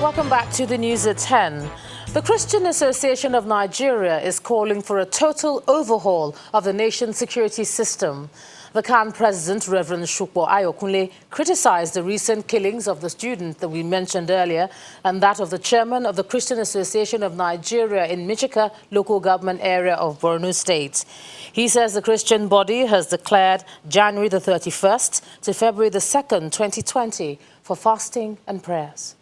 Welcome back to the news at 10. The Christian Association of Nigeria is calling for a total overhaul of the nation's security system. The CAN president, Reverend Shukbo Ayokunle, criticized the recent killings of the student that we mentioned earlier and that of the chairman of the Christian Association of Nigeria in Michika local government area of Borno State. He says the Christian body has declared January the 31st to February the 2nd, 2020 for fasting and prayers.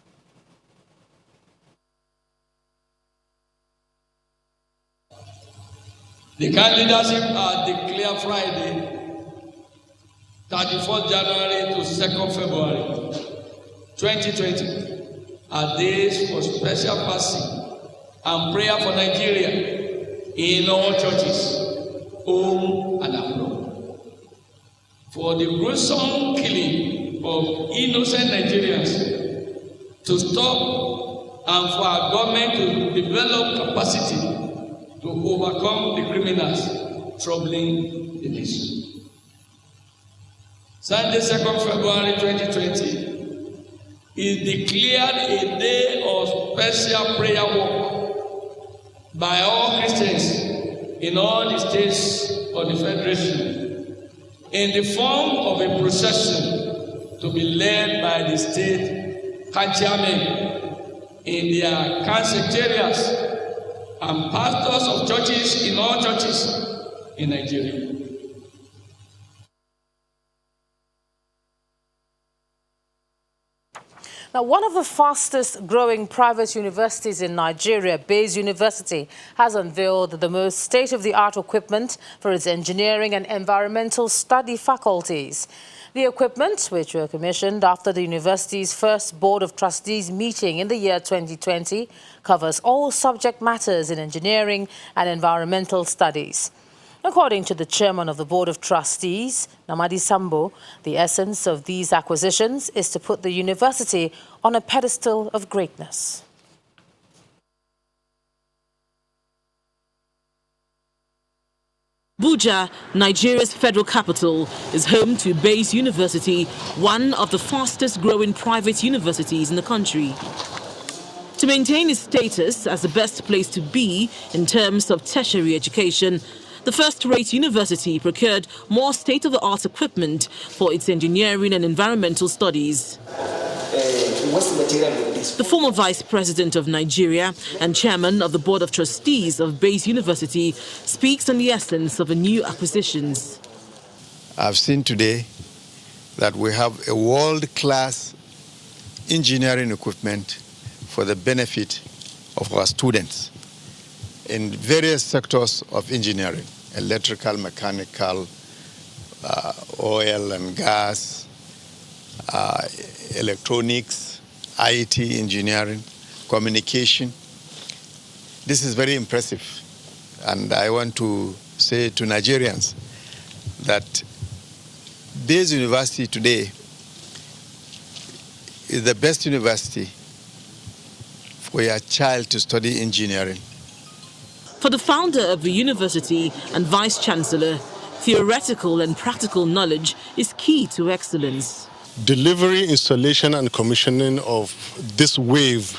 The candidacy are declared Friday, 31st January to 2nd February 2020 are days for special fasting and prayer for Nigeria in all churches, home and abroad. For the gruesome killing of innocent Nigerians to stop and for our government to develop capacity to overcome the criminals troubling the nation. Sunday, 2nd February 2020 is declared a day of special prayer walk by all Christians in all the states of the Federation in the form of a procession to be led by the state chairmen in their secretariats and pastors of churches in all churches in Nigeria. Now, one of the fastest growing private universities in Nigeria, Baze University, has unveiled the most state-of-the-art equipment for its engineering and environmental study faculties. The equipment, which were commissioned after the university's first Board of Trustees meeting in the year 2020, covers all subject matters in engineering and environmental studies. According to the chairman of the Board of Trustees, Namadi Sambo, the essence of these acquisitions is to put the university on a pedestal of greatness. Abuja, Nigeria's federal capital, is home to Baze University, one of the fastest growing private universities in the country. To maintain its status as the best place to be in terms of tertiary education, the first-rate university procured more state-of-the-art equipment for its engineering and environmental studies. The former Vice President of Nigeria and Chairman of the Board of Trustees of Baze University speaks on the essence of the new acquisitions. I've seen today that we have a world-class engineering equipment for the benefit of our students in various sectors of engineering: electrical, mechanical, oil and gas, electronics, IT engineering, communication. This is very impressive. And I want to say to Nigerians that Baze University today is the best university for your child to study engineering. For the founder of the university and vice-chancellor, theoretical and practical knowledge is key to excellence. Delivery, installation and commissioning of this wave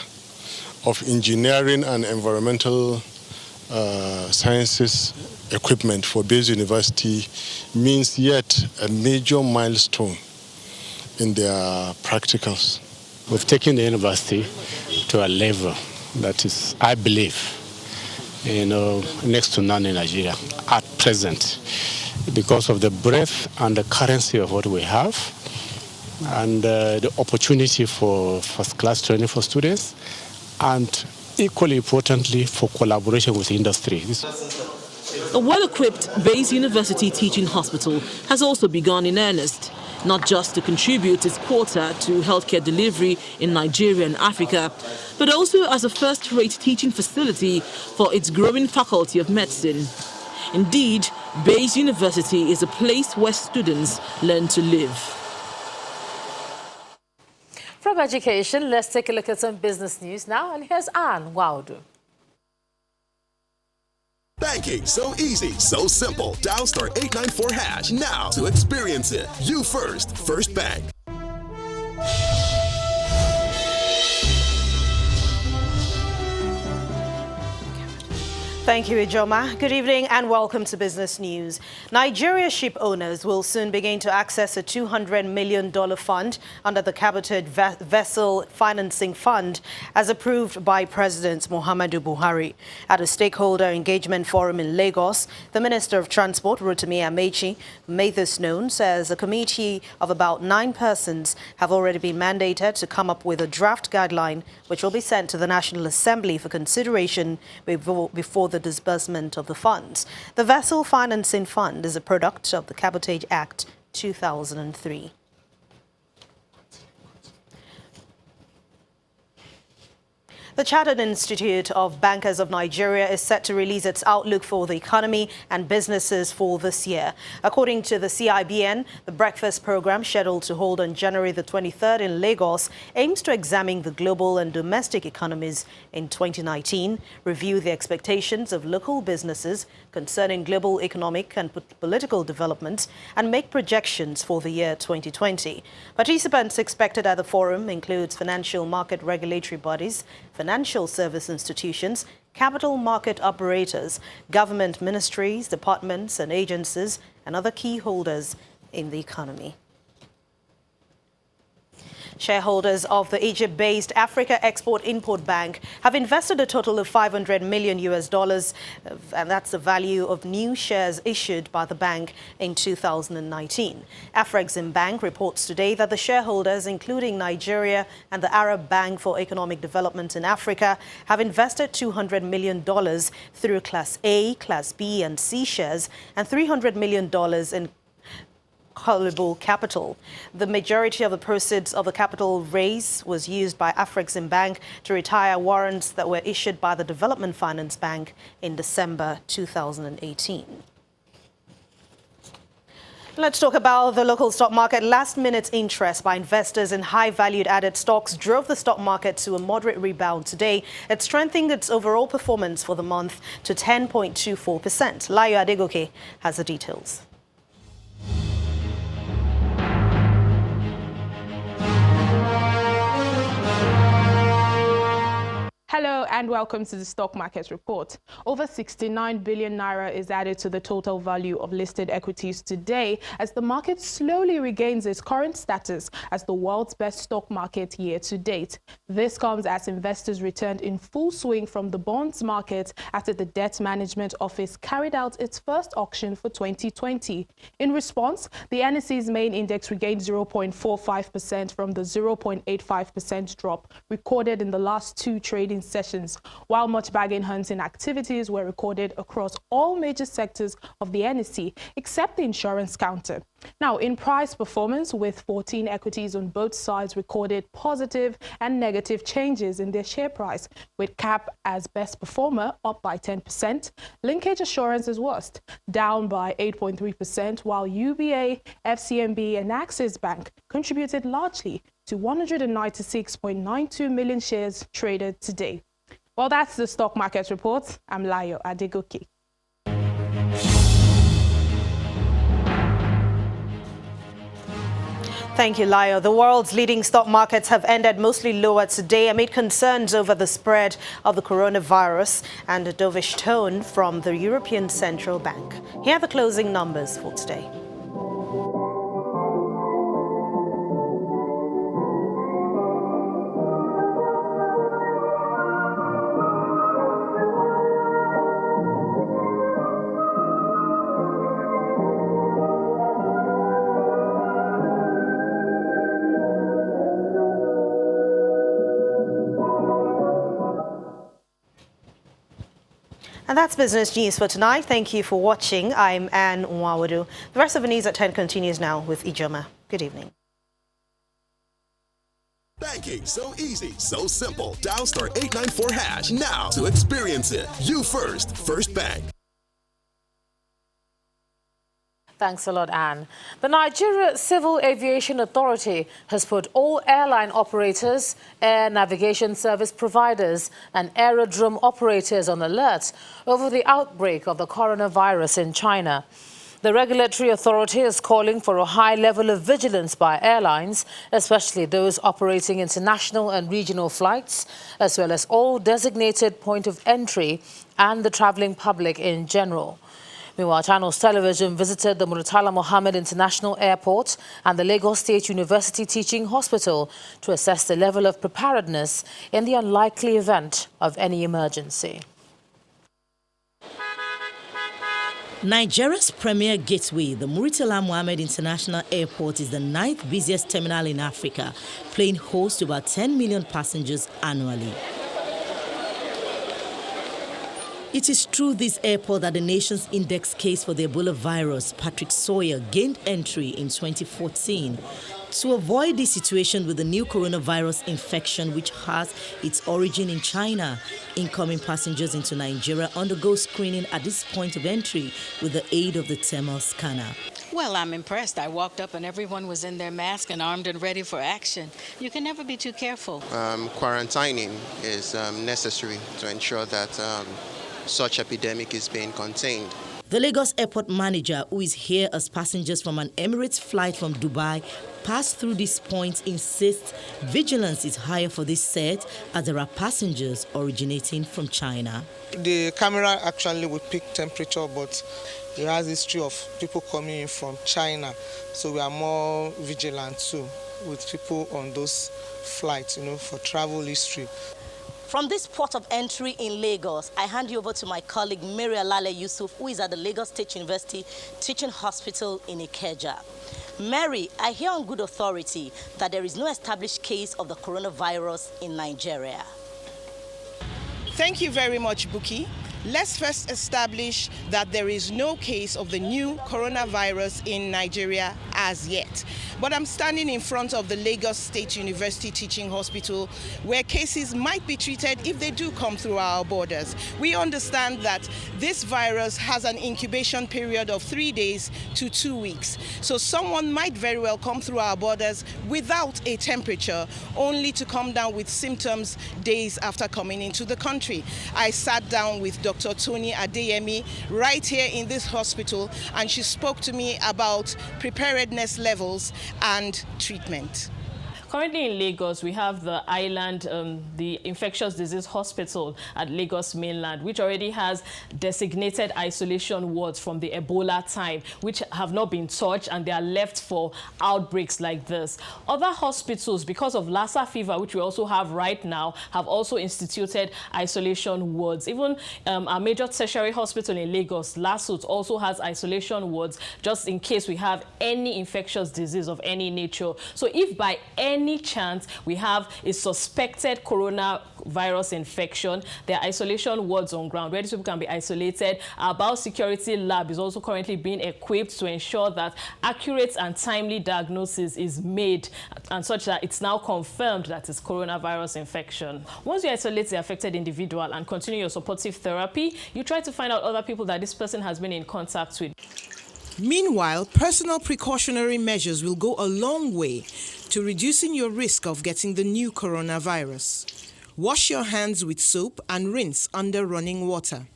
of engineering and environmental sciences equipment for Baze University means yet a major milestone in their practicals. We've taken the university to a level that is, I believe, next to none in Nigeria at present, because of the breadth and the currency of what we have, and the opportunity for first-class training for students, and equally importantly, for collaboration with industry. A well-equipped Baze University teaching hospital has also begun in earnest, not just to contribute its quota to healthcare delivery in Nigeria and Africa, but also as a first-rate teaching facility for its growing faculty of medicine. Indeed, Baze University is a place where students learn to live. From education, let's take a look at some business news now, and here's Anne Waudu. Banking so easy, so simple. Dial *894# now to experience it. You first, First Bank. Thank you, Ijoma. Good evening and welcome to Business News. Nigeria ship owners will soon begin to access a $200 million fund under the Cabotage Vessel Financing Fund, as approved by President Muhammadu Buhari. At a stakeholder engagement forum in Lagos, the Minister of Transport, Rotimi Amechi, made this known, says a committee of about 9 persons have already been mandated to come up with a draft guideline, which will be sent to the National Assembly for consideration before the disbursement of the funds. The Vessel Financing Fund is a product of the Cabotage Act 2003. The Chartered Institute of Bankers of Nigeria is set to release its outlook for the economy and businesses for this year. According to the CIBN, the breakfast program, scheduled to hold on January the 23rd in Lagos, aims to examine the global and domestic economies in 2019, review the expectations of local businesses concerning global economic and political developments, and make projections for the year 2020. Participants expected at the forum includes financial market regulatory bodies, financial service institutions, capital market operators, government ministries, departments and agencies, and other key holders in the economy. Shareholders of the Egypt-based Africa Export-Import Bank have invested a total of $500 million, and that's the value of new shares issued by the bank in 2019. Afrexim Bank reports today that the shareholders, including Nigeria and the Arab Bank for Economic Development in Africa, have invested $200 million through Class A, Class B and C shares and $300 million in callable capital. The majority of the proceeds of the capital raise was used by Afrexim Bank to retire warrants that were issued by the Development Finance Bank in December 2018. Let's talk about the local stock market. Last-minute interest by investors in high-valued added stocks drove the stock market to a moderate rebound today. It strengthened its overall performance for the month to 10.24%. Layo Adegoke has the details. Hello and welcome to the Stock Market Report. Over 69 billion naira is added to the total value of listed equities today as the market slowly regains its current status as the world's best stock market year to date. This comes as investors returned in full swing from the bonds market after the Debt Management Office carried out its first auction for 2020. In response, the NSE's main index regained 0.45% from the 0.85% drop recorded in the last 2 trading sessions, while much bargain hunting activities were recorded across all major sectors of the NSE except the insurance counter. Now, in price performance, with 14 equities on both sides recorded positive and negative changes in their share price, with CAP as best performer up by 10%, Linkage Assurance is worst, down by 8.3%, while UBA, FCMB and Axis Bank contributed largely to 196.92 million shares traded today. Well, that's the Stock Market Report. I'm Layo Adegoke. Thank you, Layo. The world's leading stock markets have ended mostly lower today amid concerns over the spread of the coronavirus and a dovish tone from the European Central Bank. Here are the closing numbers for today. And that's Business News for tonight. Thank you for watching. I'm Anne Nwawadu. The rest of the news at 10 continues now with Ijoma. Good evening. Banking so easy, so simple. Dial *894# now to experience it. You first, First Bank. Thanks a lot, Anne. The Nigeria Civil Aviation Authority has put all airline operators, air navigation service providers and aerodrome operators on alert over the outbreak of the coronavirus in China. The regulatory authority is calling for a high level of vigilance by airlines, especially those operating international and regional flights, as well as all designated point of entry and the travelling public in general. Meanwhile, Channels Television visited the Murtala Mohammed International Airport and the Lagos State University Teaching Hospital to assess the level of preparedness in the unlikely event of any emergency. Nigeria's premier gateway, the Murtala Mohammed International Airport, is the 9th busiest terminal in Africa, playing host to about 10 million passengers annually. It is through this airport that the nation's index case for the Ebola virus, Patrick Sawyer, gained entry in 2014. To avoid this situation with the new coronavirus infection, which has its origin in China, incoming passengers into Nigeria undergo screening at this point of entry with the aid of the thermal scanner. Well, I'm impressed. I walked up and everyone was in their mask and armed and ready for action. You can never be too careful. Quarantining is necessary to ensure that such epidemic is being contained. The Lagos airport manager, who is here as passengers from an Emirates flight from Dubai pass through this point, insists vigilance is higher for this set as there are passengers originating from China. The camera actually would pick temperature, but there has history of people coming in from China, so we are more vigilant too with people on those flights, for travel history. From this port of entry in Lagos, I hand you over to my colleague Mary Alale Yusuf, who is at the Lagos State University Teaching Hospital in Ikeja. Mary, I hear on good authority that there is no established case of the coronavirus in Nigeria. Thank you very much, Buki. Let's first establish that there is no case of the new coronavirus in Nigeria as yet. But I'm standing in front of the Lagos State University Teaching Hospital, where cases might be treated if they do come through our borders. We understand that this virus has an incubation period of 3 days to 2 weeks. So someone might very well come through our borders without a temperature, only to come down with symptoms days after coming into the country. I sat down with Dr. Tony Adeyemi right here in this hospital, and she spoke to me about preparedness levels and treatment. Currently in Lagos, we have the island, the infectious disease hospital at Lagos mainland, which already has designated isolation wards from the Ebola time, which have not been touched, and they are left for outbreaks like this. Other hospitals, because of Lassa fever, which we also have right now, have also instituted isolation wards. Even our major tertiary hospital in Lagos, Lasut, also has isolation wards just in case we have any infectious disease of any nature. So if by any chance we have a suspected coronavirus infection, there are isolation wards on ground where these people can be isolated. Our biosecurity lab is also currently being equipped to ensure that accurate and timely diagnosis is made, and such that it's now confirmed that it's coronavirus infection. Once you isolate the affected individual and continue your supportive therapy, you try to find out other people that this person has been in contact with. Meanwhile, personal precautionary measures will go a long way to reducing your risk of getting the new coronavirus. Wash your hands with soap and rinse under running water.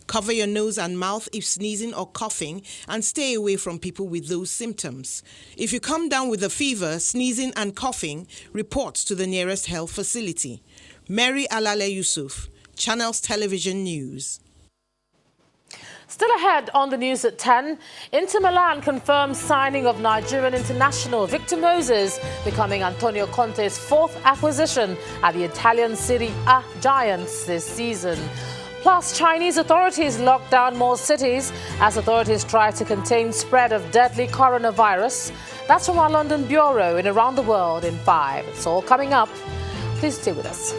Cover your nose and mouth if sneezing or coughing, and stay away from people with those symptoms. If you come down with a fever, sneezing and coughing, report to the nearest health facility. Mary Alale Yusuf, Channels Television News. Still ahead on the news at 10, Inter Milan confirms signing of Nigerian international Victor Moses, becoming Antonio Conte's 4th acquisition at the Italian Serie A giants this season. Plus, Chinese authorities lock down more cities as authorities try to contain spread of deadly coronavirus. That's from our London bureau in Around the World in 5. It's all coming up. Please stay with us.